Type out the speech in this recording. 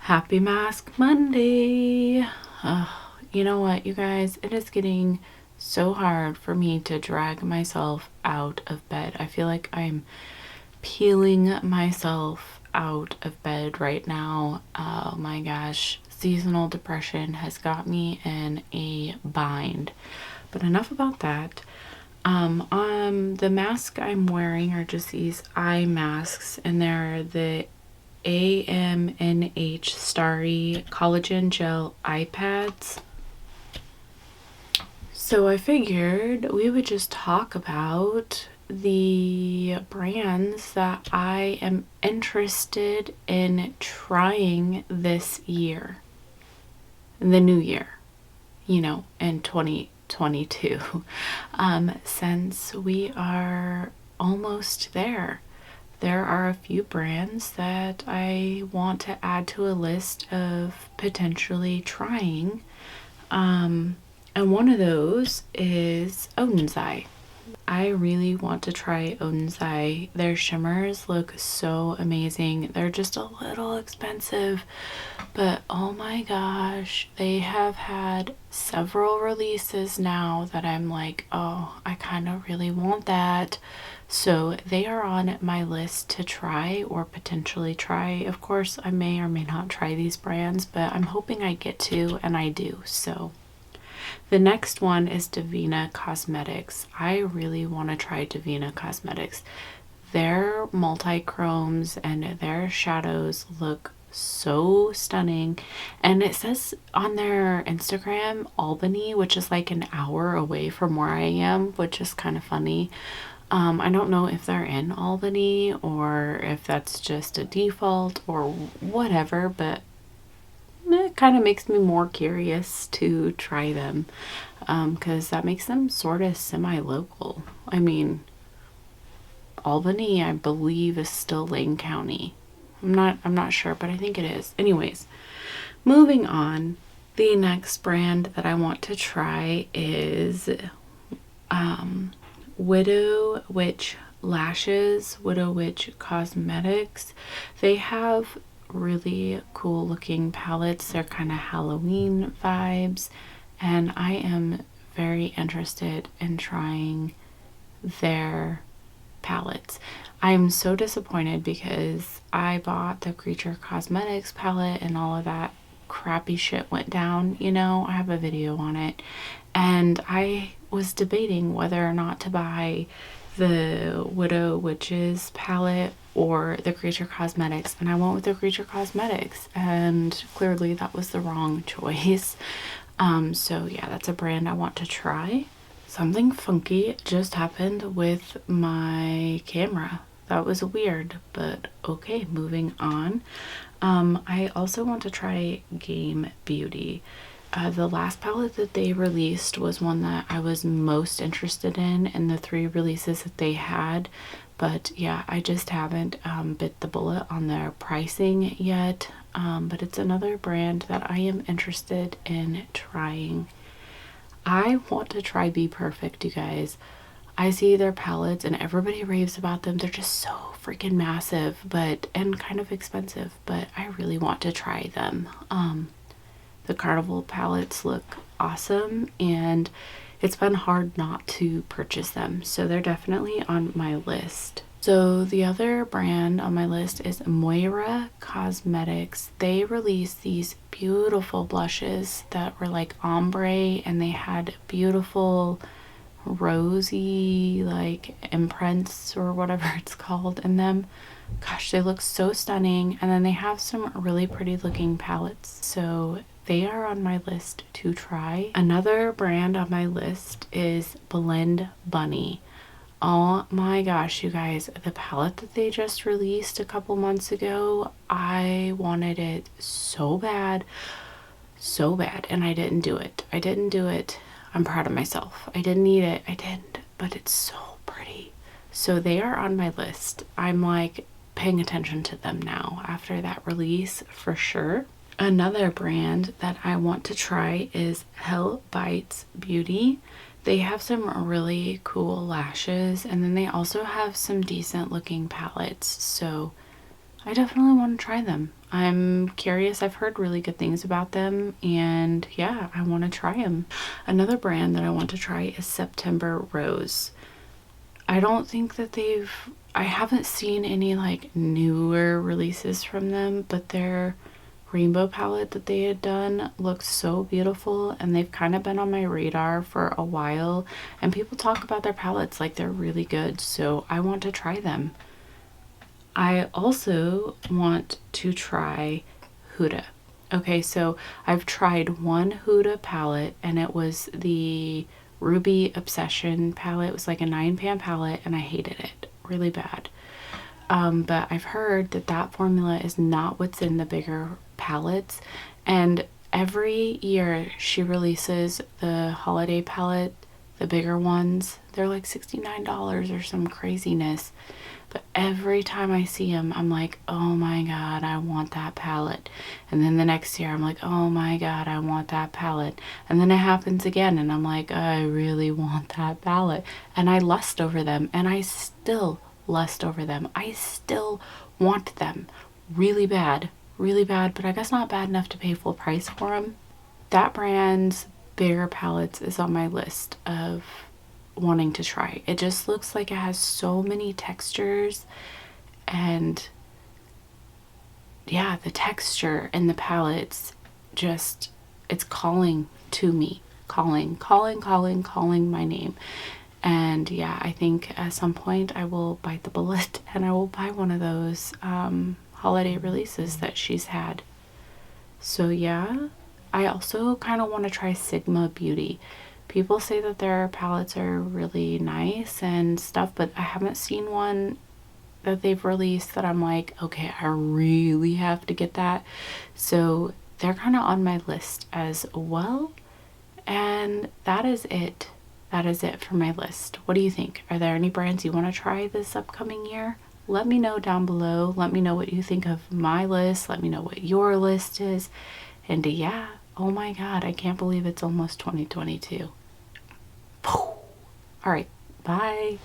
Happy Mask Monday. You know what, you guys? It is getting so hard for me to drag myself out of bed. I feel like I'm peeling myself out of bed right now. Oh my gosh. Seasonal depression has got me in a bind. But enough about that. The mask I'm wearing are just these eye masks, and they're the AMNH Starry Collagen Gel eye pads. So I figured we would just talk about the brands that I am interested in trying this year, the new year, in 2022, since we are almost there. There are a few brands that I want to add to a list of potentially trying. And one of those is Odenzai. I really want to try Odenzai. Their shimmers look so amazing. They're just a little expensive, but oh my gosh, they have had several releases now that I'm like, oh, I kind of really want that. So they are on my list to try or potentially try. Of course, I may or may not try these brands, but I'm hoping I get to, and I do. So the next one is Davina Cosmetics. I really want to try Davina Cosmetics. Their multi-chromes and their shadows look so stunning, and it says on their Instagram Albany, which is like an hour away from where I am, which is kind of funny. I don't know if they're in Albany or if that's just a default or whatever, but it kind of makes me more curious to try them, because that makes them sort of semi-local. I mean, Albany, I believe, is still Lane County. I'm not sure, but I think it is. Anyways, moving on. The next brand that I want to try is Widow Witch Lashes, Widow Witch Cosmetics. They have really cool looking palettes. They're kind of Halloween vibes, and I am very interested in trying their palettes. I'm so disappointed because I bought the Creature Cosmetics palette and all of that crappy shit went down. I have a video on it, and I was debating whether or not to buy the Widow Witches palette or the Creature Cosmetics, and I went with the Creature Cosmetics, and clearly that was the wrong choice. So yeah, that's a brand I want to try. Something funky just happened with my camera. That was weird, but okay, moving on. I also want to try Game Beauty. The last palette that they released was one that I was most interested in the 3 releases that they had. But yeah, I just haven't bit the bullet on their pricing yet. But it's another brand that I am interested in trying. I want to try Be Perfect, you guys. I see their palettes and everybody raves about them. They're just so freaking massive, and kind of expensive, but I really want to try them. The Carnival palettes look awesome, and it's been hard not to purchase them, so they're definitely on my list. So the other brand on my list is Moira Cosmetics. They released these beautiful blushes that were like ombre, and they had beautiful rosy like imprints or whatever it's called in them. Gosh, they look so stunning. And then they have some really pretty looking palettes, so they are on my list to try. Another brand on my list is Blend Bunny. Oh my gosh, you guys, the palette that they just released a couple months ago, I wanted it so bad, and I didn't do it. I'm proud of myself. I didn't need it. I didn't, but it's so pretty. So they are on my list. I'm like paying attention to them now after that release for sure. Another brand that I want to try is Hell Bites Beauty. They have some really cool lashes, and then they also have some decent looking palettes. So I definitely want to try them. I'm curious. I've heard really good things about them, and yeah, I want to try them. Another brand that I want to try is September Rose. I don't think that I haven't seen any like newer releases from them, but their rainbow palette that they had done looks so beautiful, and they've kind of been on my radar for a while, and people talk about their palettes like they're really good, so I want to try them. I also want to try Huda. Okay, so I've tried one Huda palette, and it was the Ruby Obsession palette. It was like a 9-pan palette, and I hated it really bad. But I've heard that that formula is not what's in the bigger palettes, and every year she releases the holiday palette, the bigger ones. They're like $69 or some craziness. But every time I see them, I'm like, oh my god, I want that palette. And then the next year, I'm like, oh my god, I want that palette. And then it happens again, and I'm like, I really want that palette. And I lust over them, and I still lust over them. I still want them really bad, but I guess not bad enough to pay full price for them. That brand's bigger palettes is on my list of wanting to try. It just looks like it has so many textures, and yeah, the texture in the palettes just, it's calling to me, calling my name. And yeah, I think at some point I will bite the bullet and I will buy one of those holiday releases that she's had. So yeah, I also kind of want to try Sigma Beauty. People say that their palettes are really nice and stuff, but I haven't seen one that they've released that I'm like, okay, I really have to get that. So they're kind of on my list as well. And that is it. That is it for my list. What do you think? Are there any brands you want to try this upcoming year? Let me know down below. Let me know what you think of my list. Let me know what your list is. And yeah, oh my god, I can't believe it's almost 2022. All right, bye.